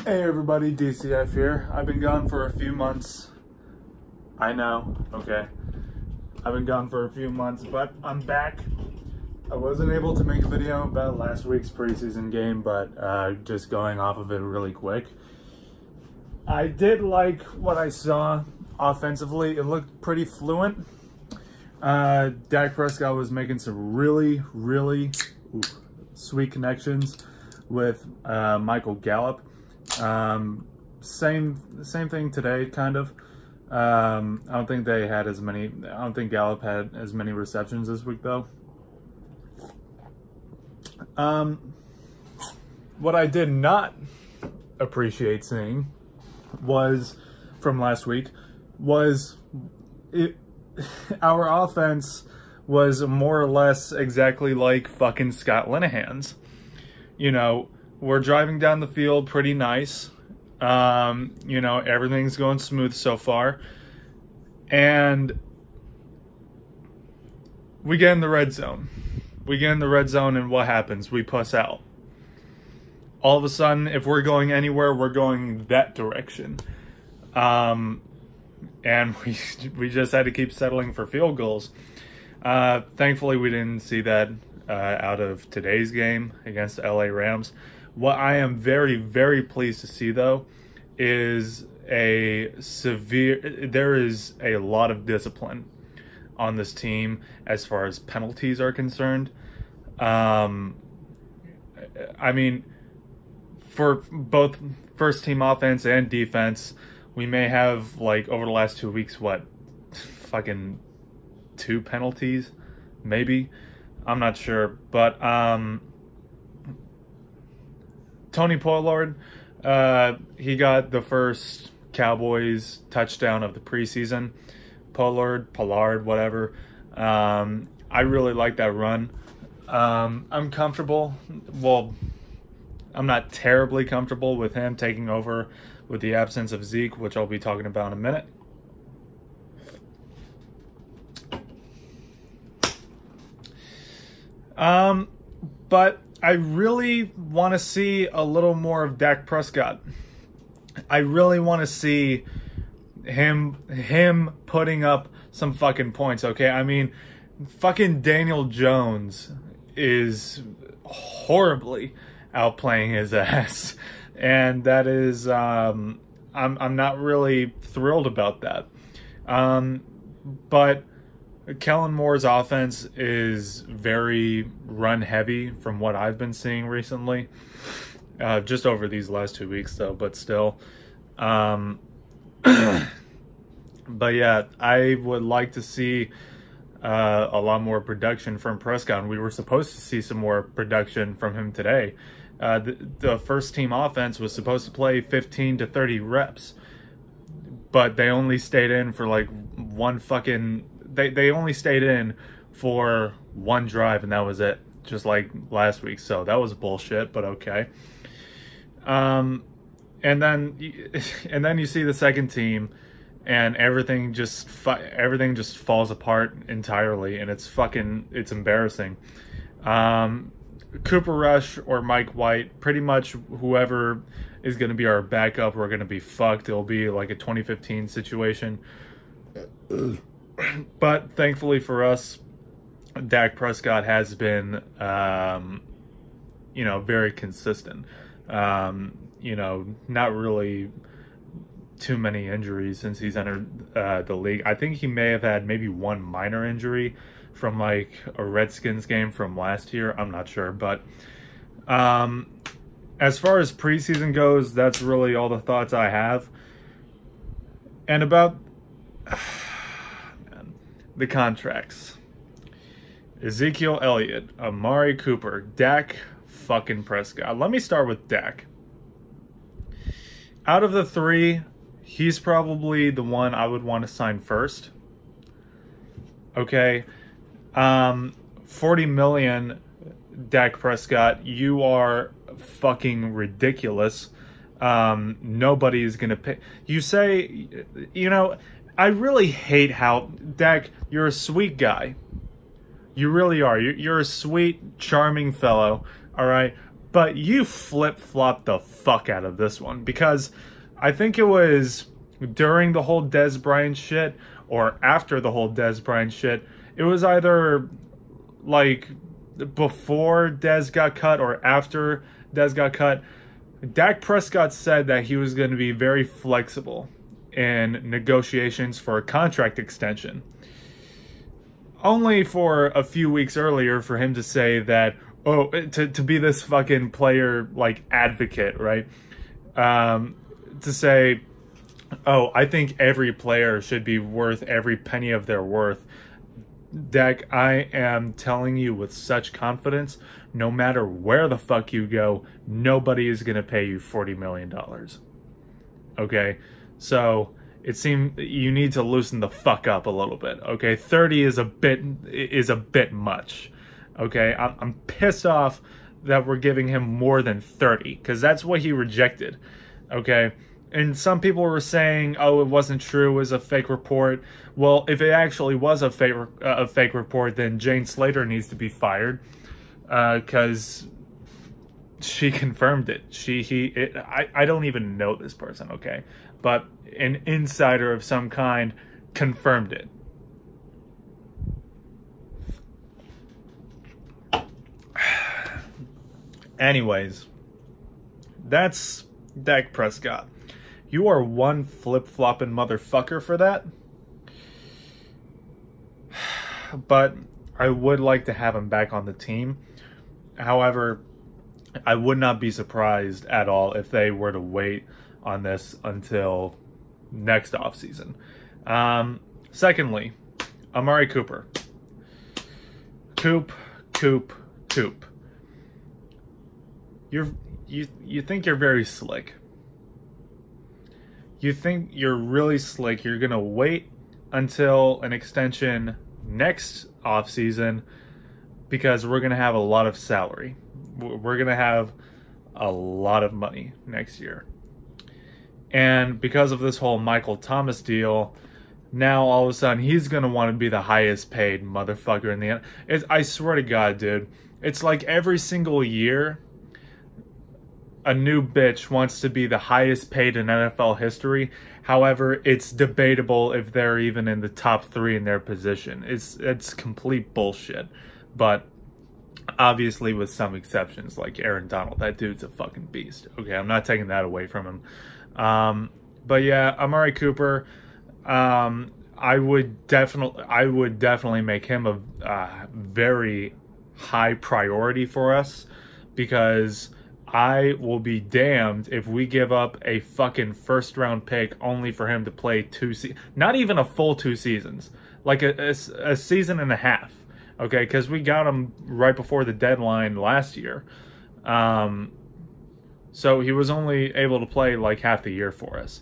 Hey everybody, DCF here. I've been gone for a few months. I know, okay. I've been gone for a few months, but I'm back. I wasn't able to make a video about last week's preseason game, but just going off of it really quick. I did like what I saw offensively. It looked pretty fluent. Dak Prescott was making some really sweet connections with Michael Gallup. Same thing today, kind of. I don't think they had as many. I don't think Gallup had as many receptions this week, though. What I did not appreciate seeing was from last week was our offense was more or less exactly like fucking Scott Linehan's. You know, we're driving down the field pretty nice. You know, everything's going smooth so far. And we get in the red zone. And what happens? We puss out. All of a sudden, if we're going anywhere, we're going that direction. And we just had to keep settling for field goals. Thankfully, we didn't see that out of today's game against the LA Rams. What I am very pleased to see, though, is there is a lot of discipline on this team as far as penalties are concerned. I mean, for both first team offense and defense, we may have, like, over the last 2 weeks, what, fucking 2 penalties, maybe? I'm not sure, but Tony Pollard, he got the first Cowboys touchdown of the preseason. Pollard, whatever. I really like that run. I'm comfortable. Well, I'm not terribly comfortable with him taking over with the absence of Zeke, which I'll be talking about in a minute. But I really want to see a little more of Dak Prescott. I really want to see him putting up some fucking points, okay? I mean, fucking Daniel Jones is horribly outplaying his ass. And that is, I'm not really thrilled about that. But Kellen Moore's offense is very run-heavy from what I've been seeing recently. Just over these last 2 weeks, though, but still. But yeah, I would like to see a lot more production from Prescott. And we were supposed to see some more production from him today. The first-team offense was supposed to play 15 to 30 reps. But they only stayed in for, like, one fucking... They only stayed in for one drive, and that was it, just like last week. So that was bullshit, but okay. And then you see the second team, and everything just falls apart entirely, and it's embarrassing. Cooper Rush or Mike White, pretty much whoever is going to be our backup, we're going to be fucked. It'll be like a 2015 situation. But thankfully for us, Dak Prescott has been, you know, very consistent. You know, not really too many injuries since he's entered the league. I think he may have had maybe one minor injury from, like, a Redskins game from last year. I'm not sure. But as far as preseason goes, that's really all the thoughts I have. And about... the contracts: Ezekiel Elliott, Amari Cooper, Dak fucking Prescott. Let me start with Dak. Out of the three, he's probably the one I would want to sign first. Okay. $40 million, Dak Prescott. You are fucking ridiculous. Nobody is gonna pay. You say, you know, I really hate how, Dak, you're a sweet guy. You really are. You're a sweet, charming fellow, all right? But you flip-flopped the fuck out of this one, because I think it was during the whole Dez Bryant shit or after the whole Dez Bryant shit. It was either like before Dez got cut or after Dez got cut. Dak Prescott said that he was going to be very flexible in negotiations for a contract extension. Only for a few weeks earlier for him to say that, to be this fucking player, like, advocate, right? To say, I think every player should be worth every penny of their worth. Dak, I am telling you with such confidence, no matter where the fuck you go, nobody is going to pay you $40 million. Okay? So it seems you need to loosen the fuck up a little bit. Okay? 30 is a bit much. Okay? I'm pissed off that we're giving him more than 30, because that's what he rejected. Okay? And some people were saying, it wasn't true, it was a fake report. Well, if it actually was a fake report, then Jane Slater needs to be fired, because she confirmed it. I don't even know this person, okay? But an insider of some kind confirmed it. Anyways, that's Dak Prescott. You are one flip-flopping motherfucker for that. But I would like to have him back on the team. However, I would not be surprised at all if they were to wait on this until next offseason. Secondly, Amari Cooper. Coop. You think you're very slick. You think you're really slick. You're going to wait until an extension next offseason because we're going to have a lot of salary. We're going to have a lot of money next year. And because of this whole Michael Thomas deal, now all of a sudden he's going to want to be the highest paid motherfucker in the NFL. I swear to God, dude. It's like every single year a new bitch wants to be the highest paid in NFL history. However, it's debatable if they're even in the top 3 in their position. It's complete bullshit. But obviously with some exceptions, like Aaron Donald. That dude's a fucking beast. Okay, I'm not taking that away from him. But yeah, Amari Cooper, I would definitely make him a very high priority for us, because I will be damned if we give up a fucking first-round pick only for him to play not even a full 2 seasons, like a season and a half, okay? Because we got him right before the deadline last year. So he was only able to play like half the year for us.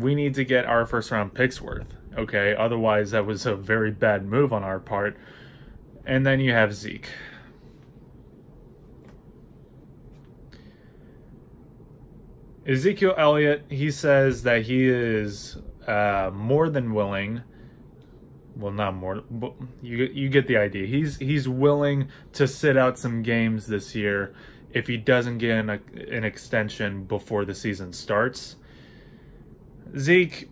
We need to get our first-round picks worth, okay? Otherwise, that was a very bad move on our part. And then you have Zeke. Ezekiel Elliott, he says that he is more than willing. Well, not more, but you get the idea. He's willing to sit out some games this year if he doesn't get an extension before the season starts. Zeke,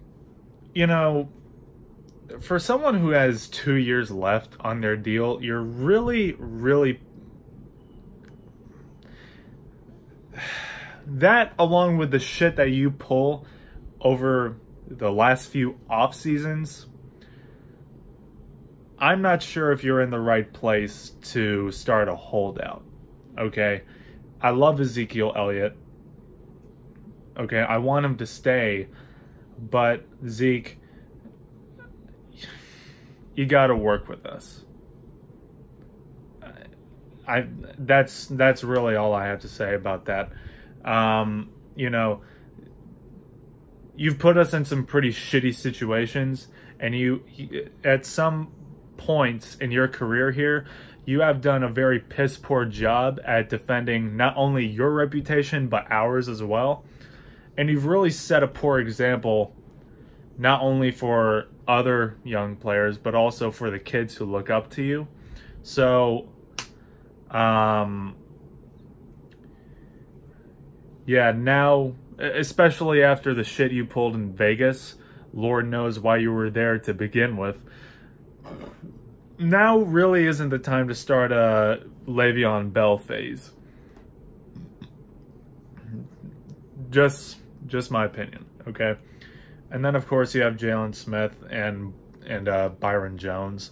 for someone who has 2 years left on their deal, you're really, really... That, along with the shit that you pull over the last few off seasons, I'm not sure if you're in the right place to start a holdout. Okay? I love Ezekiel Elliott. Okay? I want him to stay. But, Zeke, you gotta work with us. That's really all I have to say about that. You've put us in some pretty shitty situations, and you at some points in your career here, you have done a very piss poor job at defending not only your reputation, but ours as well. And you've really set a poor example, not only for other young players, but also for the kids who look up to you. So, yeah, now, especially after the shit you pulled in Vegas, Lord knows why you were there to begin with. Now really isn't the time to start a Le'Veon Bell phase. Just my opinion, okay? And then, of course, you have Jalen Smith and Byron Jones.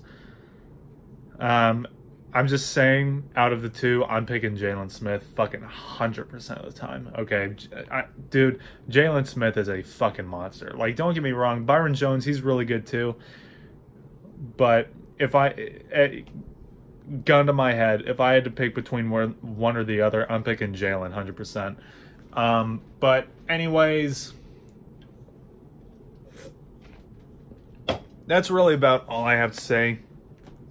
I'm just saying, out of the two, I'm picking Jalen Smith fucking 100% of the time, okay? Dude, Jalen Smith is a fucking monster. Like, don't get me wrong, Byron Jones, he's really good too. But if gun to my head, if I had to pick between one or the other, I'm picking Jalen 100%. But anyways, that's really about all I have to say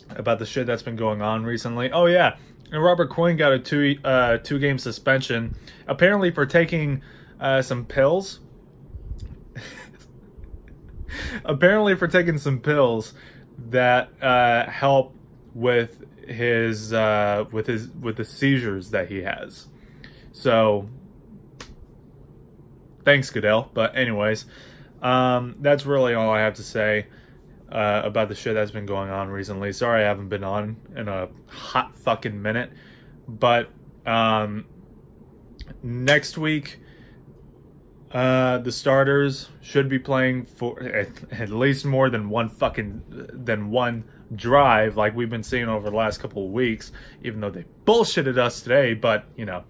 about the shit that's been going on recently. Oh yeah, and Robert Quinn got a two-game suspension, apparently for taking some pills. Apparently for taking some pills that help with the seizures that he has. So thanks, Goodell. But anyways, that's really all I have to say about the shit that's been going on recently. Sorry I haven't been on in a hot fucking minute. But next week, the starters should be playing for at least more than one drive, like we've been seeing over the last couple of weeks, even though they bullshitted us today. But, you know,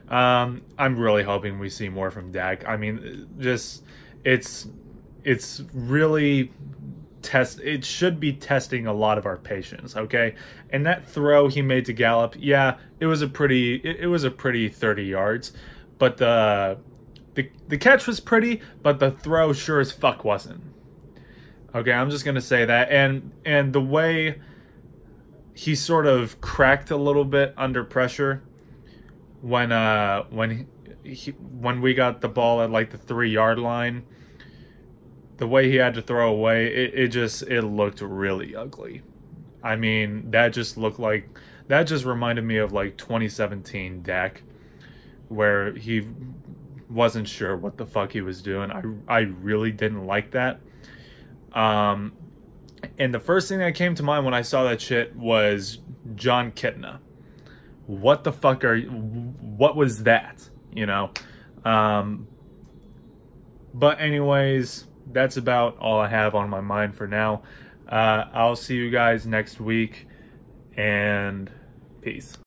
I'm really hoping we see more from Dak. I mean, just, it's really it should be testing a lot of our patience, okay? And that throw he made to Gallup, yeah, it was a pretty 30 yards, but the catch was pretty, but the throw sure as fuck wasn't. Okay, I'm just gonna say that. And the way he sort of cracked a little bit under pressure when we got the ball at like the 3-yard line, the way he had to throw away, it looked really ugly. I mean, that just reminded me of like 2017 Dak, where he wasn't sure what the fuck he was doing. I really didn't like that. And the first thing that came to mind when I saw that shit was John Kitna. What the fuck what was that? You know? But anyways, that's about all I have on my mind for now. I'll see you guys next week, and peace.